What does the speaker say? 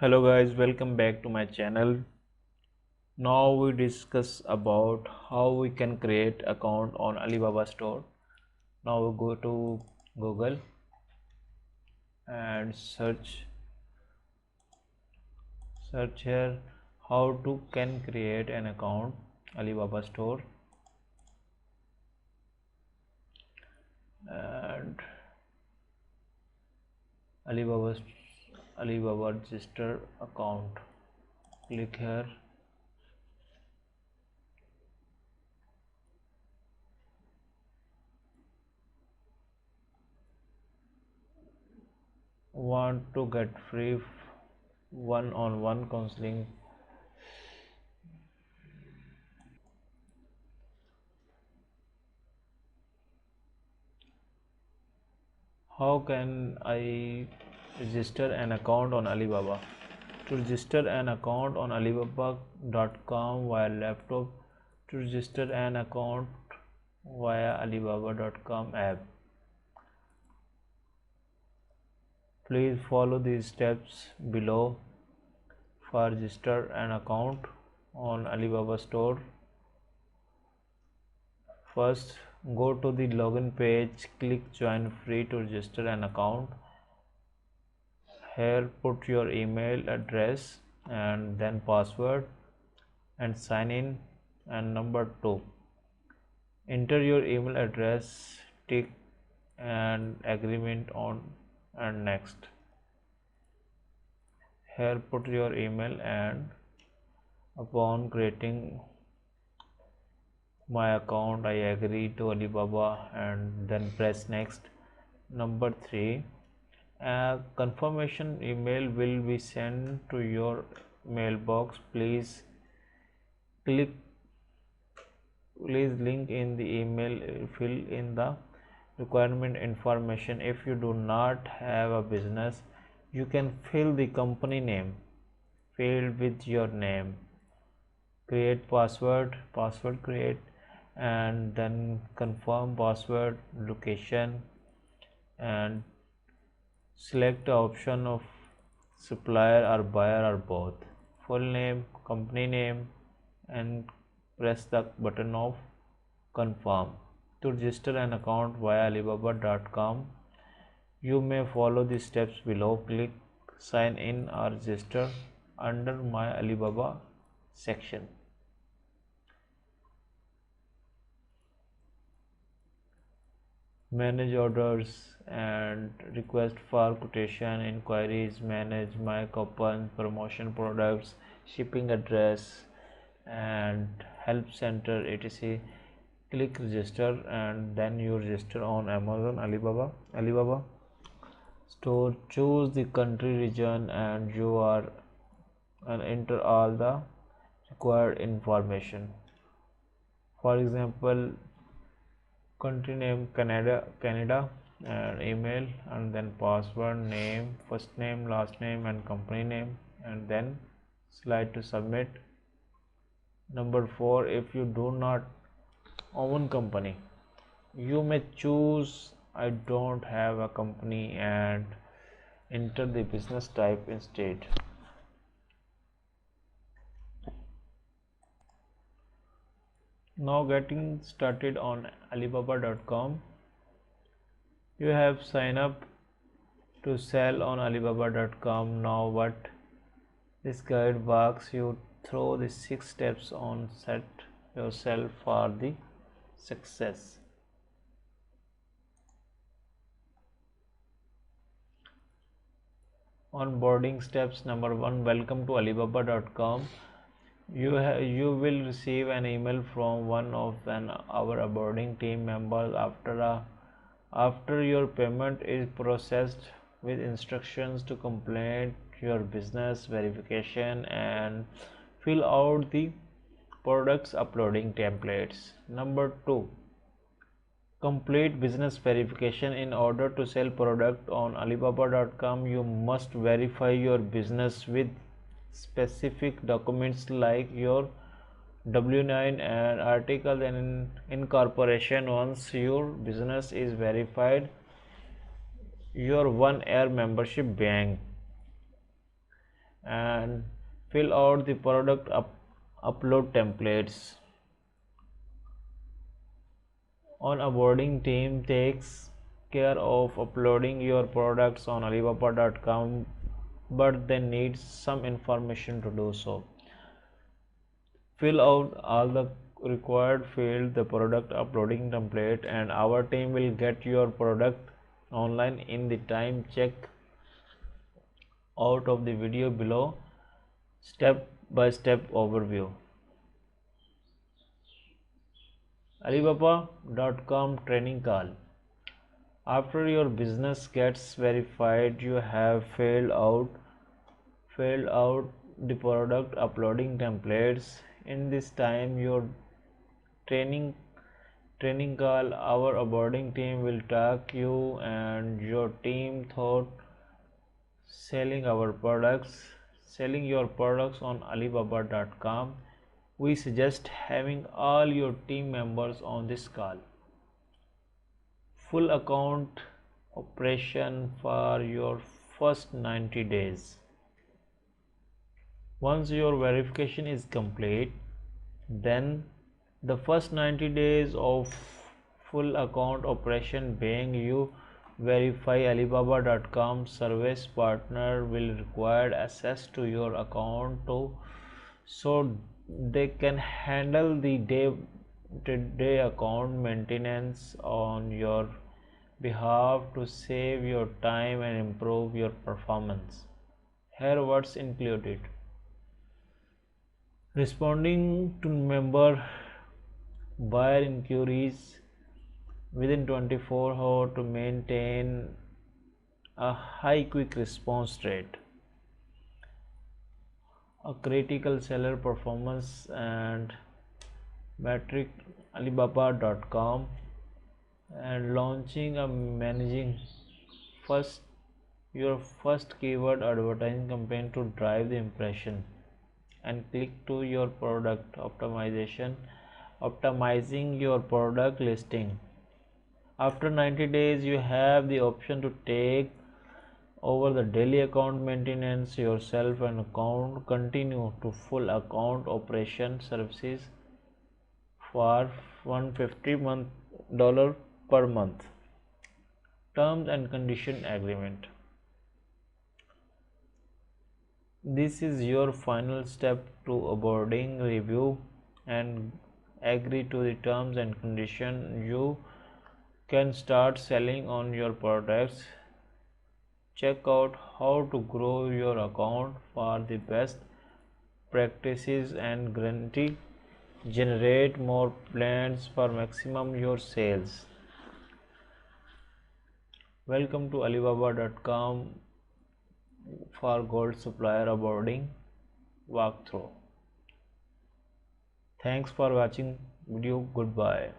Hello guys, welcome back to my channel. Now we discuss about how we can create account on Alibaba store. Now we go to Google and search here how to can create an account Alibaba store, and Alibaba register account. Click here. Want to get free one-on-one counseling? How can I register an account on Alibaba? To register an account on Alibaba.com via laptop. To register an account via Alibaba.com app. Please follow these steps below for register an account on Alibaba store. First, go to the login page, click join free to register an account. Here put your email address and then password and sign in. And number 2, enter your email address, tick and agreement on and next. Here put your email, and upon creating my account I agree to Alibaba and then press next. Number 3, a confirmation email will be sent to your mailbox. Please link in the email, fill in the requirement information. If you do not have a business, you can fill the company name field with your name. Create password create, and then confirm password, location, and select the option of supplier or buyer or both. Full name, company name, and press the button of confirm. To register an account via Alibaba.com, you may follow the steps below. Click sign in or register under my Alibaba section. Manage orders and request for quotation, inquiries, manage my coupon, promotion products, shipping address, and help center, etc. Click register, and then you register on Amazon Alibaba store. Choose the country, region, and enter all the required information. For example, country name Canada, and email, and then password, name, first name, last name, and company name, and then slide to submit. Number 4, if you do not own company, you may choose I don't have a company and enter the business type instead. Now getting started on Alibaba.com. You have signed up to sell on Alibaba.com. Now what this guide walks you through the 6 steps on set yourself for the success. Onboarding steps. Number 1, welcome to Alibaba.com. You will receive an email from one of our onboarding team members after your payment is processed, with instructions to complete your business verification and fill out the products uploading templates. Number 2, complete business verification. In order to sell product on Alibaba.com, you must verify your business with specific documents like your W9 and article and incorporation. Once your business is verified, your 1 year membership bank. and fill out the product upload templates. Onboarding team takes care of uploading your products on Alibaba.com, but they need some information to do so. Fill out all the required field the product uploading template, and our team will get your product online in the time. Check out of the video below step by step overview. Alibaba.com training call. After your business gets verified, you have filled out the product uploading templates. In this time, your training call, our onboarding team will talk you and your team thought selling your products on Alibaba.com. We suggest having all your team members on this call. Full account operation for your first 90 days. Once your verification is complete, then the first 90 days of full account operation being you verify. Alibaba.com service partner will require access to your account so they can handle the day-to-day account maintenance on your behalf to save your time and improve your performance. Here what's included: responding to member buyer inquiries within 24 hours to maintain a high quick response rate, a critical seller performance and metric. Alibaba.com and launching a managing your first keyword advertising campaign to drive the impression and click to your product optimizing your product listing. After 90 days, you have the option to take over the daily account maintenance yourself and account continue to full account operation services for $150 per month. Terms and condition agreement. This is your final step to onboarding. Review and agree to the terms and condition. You can start selling on your products. Check out how to grow your account for the best practices and guarantee generate more plans for maximum your sales. Welcome to Alibaba.com for gold supplier onboarding walkthrough. Thanks for watching video. Goodbye.